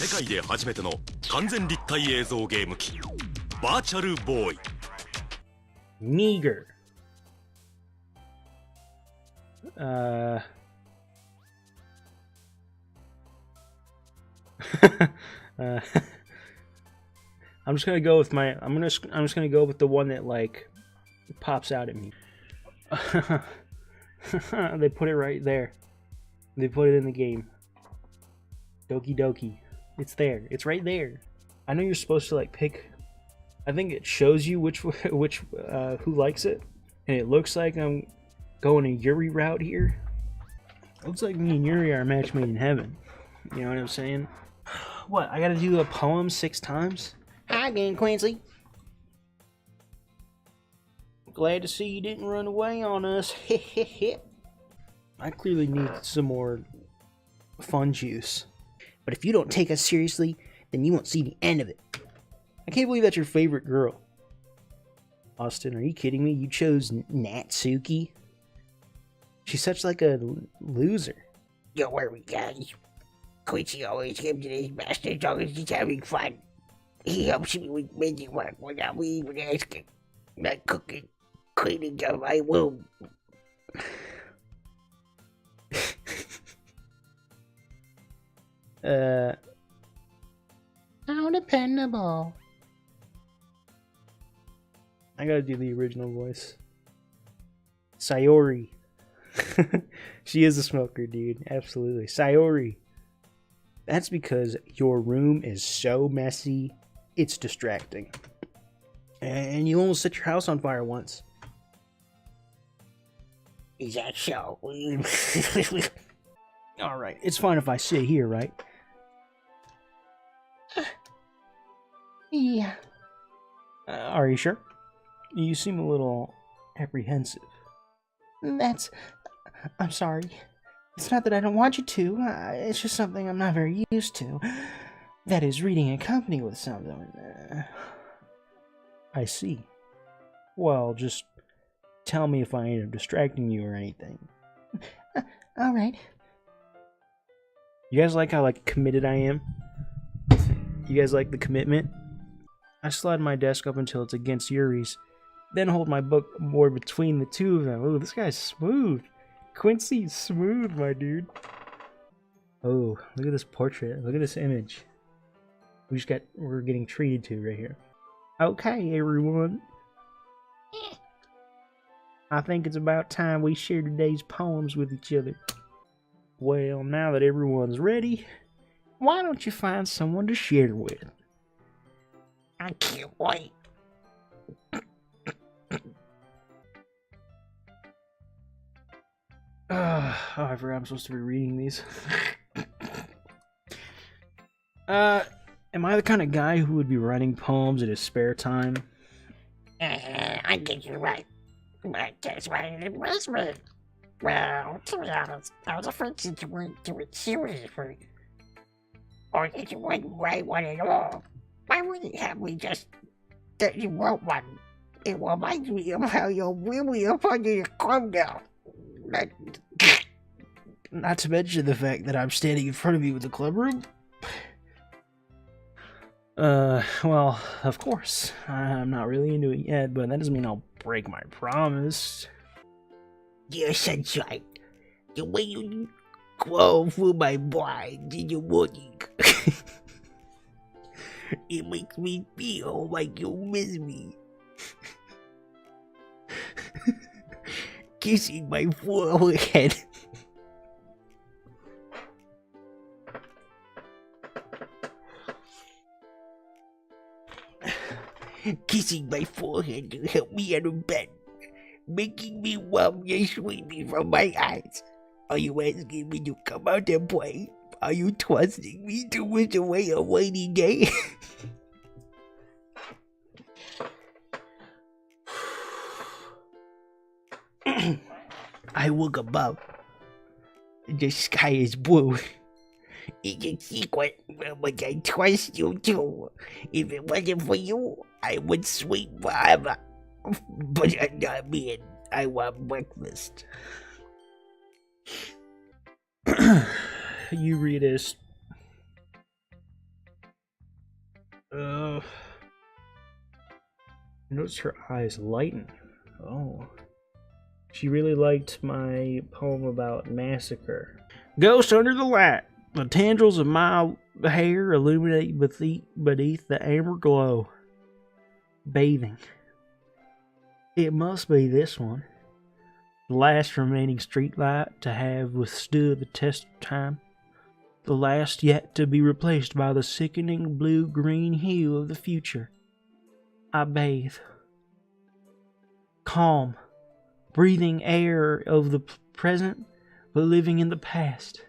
世界で初めての完全立体映像ゲーム機バーチャルボーイ Meager. I'm just gonna go with I'm just gonna go with the one that like pops out at me. They put it right there. They put it in the game. Doki-Doki. It's there. It's right there. I know you're supposed to like pick. I think it shows you which who likes it, and it looks like I'm going a Yuri route here. It looks like me and Yuri are a match made in heaven. You know what I'm saying? What? I gotta do a poem 6 times? Hi again, Quincy. Glad to see you didn't run away on us. I clearly need some more fun juice. But if you don't take us seriously, then you won't see the end of it. I can't believe that's your favorite girl. Austin, are you kidding me? You chose Natsuki? She's such like a loser. Don't worry, guys. Quincy always comes to this master as long as he's having fun. He helps me with busy work without me even asking. Like cooking, cleaning up my womb. How dependable. I gotta do the original voice. Sayori. She is a smoker, dude. Absolutely. Sayori. That's because your room is so messy, it's distracting. And you almost set your house on fire once. Is that so? Alright, it's fine if I sit here, right? Yeah. Are you sure? You seem a little apprehensive. I'm sorry. It's not that I don't want you to, it's just something I'm not very used to. That is, reading in company with someone. I see. Well, just tell me if I end up distracting you or anything. Alright. You guys like how like committed I am? You guys like the commitment? I slide my desk up until it's against Yuri's, then hold my bookboard between the two of them. Ooh, this guy's smooth. Quincy's smooth, my dude. Oh, look at this portrait. Look at this image. We're getting treated to right here. Okay, everyone. I think it's about time we share today's poems with each other. Well, now that everyone's ready, why don't you find someone to share with? I can't wait. I forgot I'm supposed to be reading these. Am I the kind of guy who would be writing poems in his spare time? I guess you're right. But that's why it impressed me. Well, to be honest, I was afraid since you weren't too seriously. Or that you wouldn't write one at all. Why wouldn't you have me just that you wrote one? It reminds me of how you're really up under your club now. Not to mention the fact that I'm standing in front of you with the club room. Well, of course. I'm not really into it yet, but that doesn't mean I'll break my promise. Dear sunshine, the way you glow through my blinds in the morning. It makes me feel like you miss me. Kissing my forehead. Kissing my forehead to help me out of bed. Making me warm and sleepy from my eyes. Are you asking me to come out and play? Are you trusting me to wish away a rainy day? I look above. The sky is blue. It's a secret, but I trust you too. If it wasn't for you, I would sleep forever. But I'm not being. I want breakfast. You read this. I noticed her eyes lighten. Oh. She really liked my poem about massacre. Ghost under the light. The tendrils of my hair illuminate beneath the amber glow. Bathing. It must be this one. The last remaining streetlight to have withstood the test of time. The last yet to be replaced by the sickening blue-green hue of the future. I bathe. Calm. Breathing air of the present, but living in the past.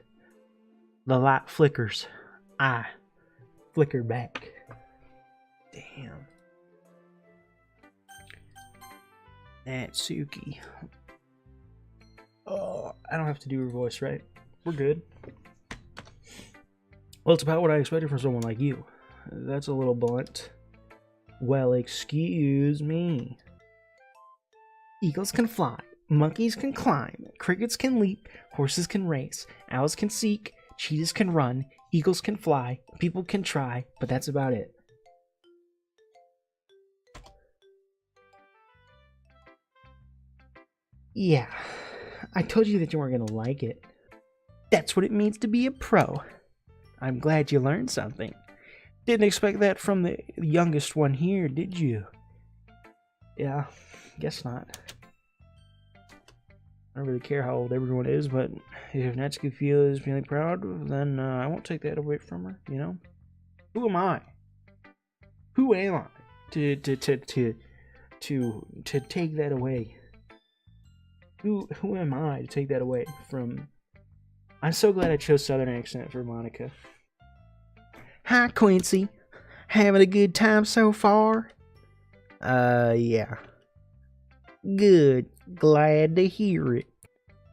The light flickers. I flicker back. Damn. Natsuki. Oh, I don't have to do her voice, right? We're good. Well, it's about what I expected from someone like you. That's a little blunt. Well, excuse me. Eagles can fly, monkeys can climb, crickets can leap, horses can race, owls can seek, cheetahs can run, eagles can fly, people can try, but that's about it. Yeah, I told you that you weren't gonna like it. That's what it means to be a pro. I'm glad you learned something. Didn't expect that from the youngest one here, did you? Yeah, guess not. I don't really care how old everyone is, but if Natsuki feels feeling proud, then I won't take that away from her, you know? Who am I? Who am I to take that away? Who am I to take that away from... I'm so glad I chose Southern accent for Monica. Hi, Quincy. Having a good time so far? Yeah. Good. Glad to hear it.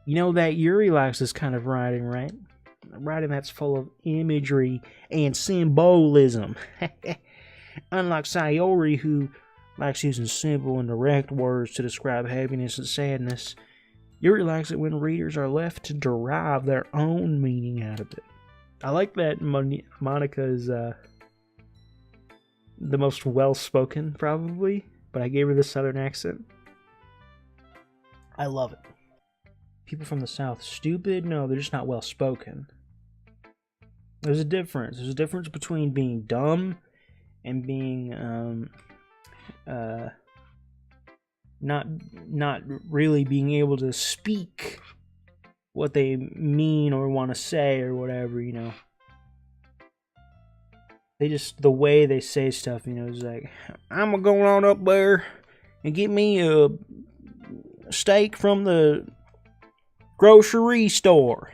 You know that Yuri likes this kind of writing, right? Writing that's full of imagery and symbolism. Unlike Sayori, who likes using simple and direct words to describe happiness and sadness, Yuri likes it when readers are left to derive their own meaning out of it. I like that Monica is the most well-spoken, probably, but I gave her the Southern accent. I love it. People from the South, stupid? No, they're just not well-spoken. There's a difference. There's a difference between being dumb and being not really being able to speak what they mean or want to say or whatever, you know. They just, the way they say stuff, you know, is like, I'm gonna go on up there and get me a steak from the grocery store.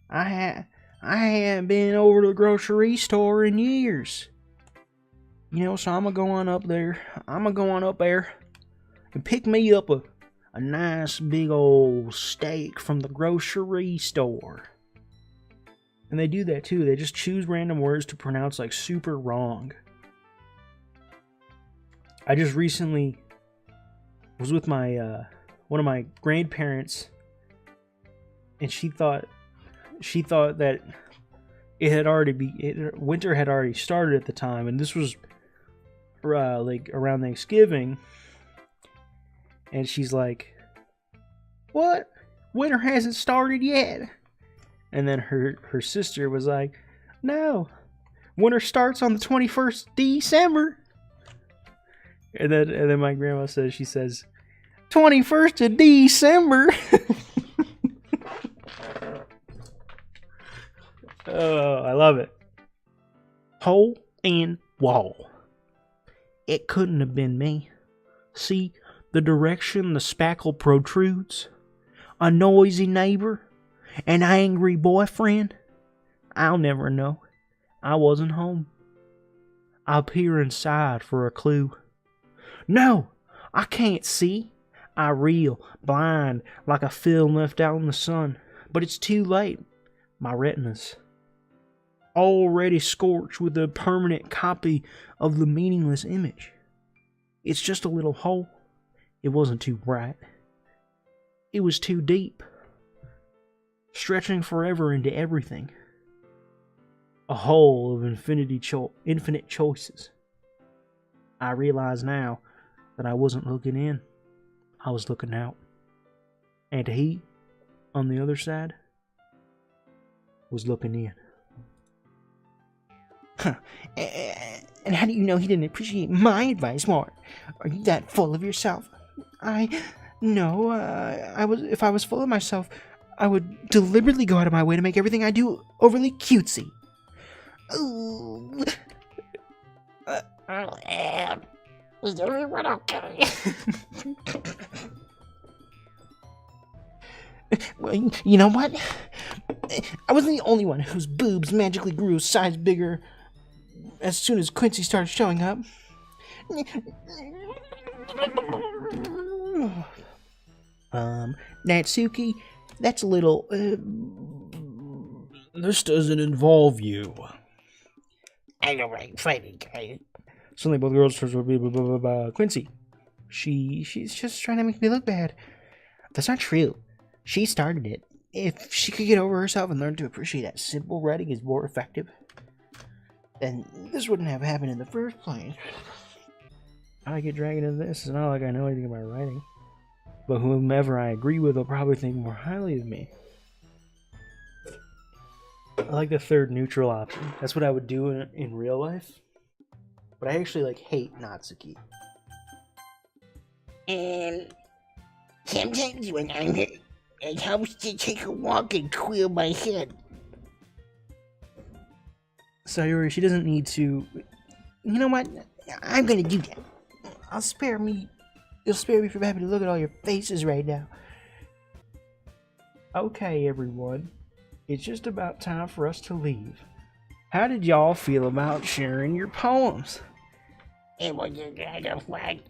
I haven't been over to the grocery store in years. You know, so I'm gonna go on up there. And pick me up a nice big old steak from the grocery store. And they do that too. They just choose random words to pronounce like super wrong. I just recently was with my one of my grandparents, and she thought that winter had already started at the time, and this was like around Thanksgiving. And she's like, "What? Winter hasn't started yet." And then her sister was like, "No, winter starts on the 21st December." And then my grandma says, 21st of December. Oh, I love it. Hole in wall. It couldn't have been me. See the direction the spackle protrudes? A noisy neighbor? An angry boyfriend? I'll never know. I wasn't home. I'll peer inside for a clue. No, I can't see. I reel, blind, like a film left out in the sun. But it's too late. My retinas already scorched with a permanent copy of the meaningless image. It's just a little hole. It wasn't too bright. It was too deep, stretching forever into everything. a hole of infinite choices. I realize now that I wasn't looking in, I was looking out. And he, on the other side, was looking in. Huh. And how do you know he didn't appreciate my advice more? Are you that full of yourself? No, if I was full of myself, I would deliberately go out of my way to make everything I do overly cutesy. Ooh. Is everyone okay? Well, you know what? I wasn't the only one whose boobs magically grew a size bigger as soon as Quincy started showing up. Natsuki, that's a little, This doesn't involve you. I know, right? Fighting guy. Suddenly both girls will be Quincy. She's just trying to make me look bad. That's not true. She started it. If she could get over herself and learn to appreciate that simple writing is more effective, then this wouldn't have happened in the first place. I get dragged into this. It's not like I know anything about writing. But whomever I agree with will probably think more highly of me. I like the third neutral option. That's what I would do in real life. But I actually hate Natsuki. And sometimes when I'm hurt, it helps to take a walk and clear my head. Sayori, she doesn't need to. You know what? I'm gonna do that. You'll spare me from having to look at all your faces right now. Okay, everyone. It's just about time for us to leave. How did y'all feel about sharing your poems? It was kind of fun.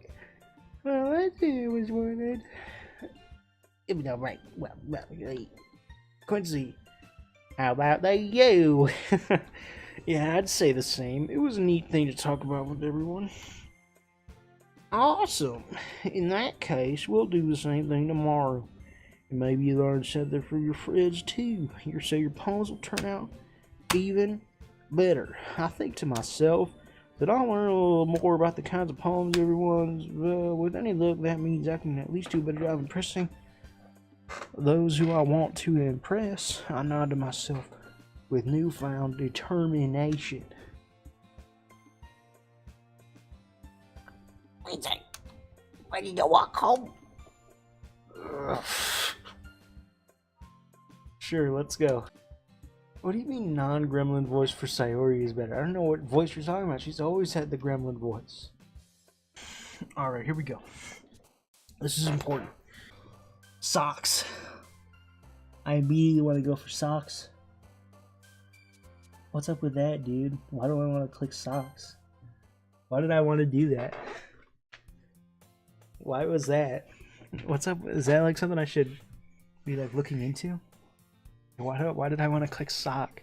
Well, I think it was worth it. It was alright. Well, Quincy, how about you? Yeah, I'd say the same. It was a neat thing to talk about with everyone. Awesome. In that case, we'll do the same thing tomorrow. And maybe you learn something for your friends too. So your poems will turn out even better. I think to myself that I'll learn a little more about the kinds of poems everyone's. With any luck, that means I can at least do a better job impressing those who I want to impress. I nod to myself with newfound determination. Wait, ready to walk home? Sure, let's go. What do you mean non-gremlin voice for Sayori is better? I don't know what voice you're talking about. She's always had the gremlin voice. Alright, here we go. This is important. Socks. I immediately want to go for socks. What's up with that, dude? Why do I want to click socks? Why did I want to do that? Why was that? What's up? Is that something I should be looking into? Why did I want to click sock?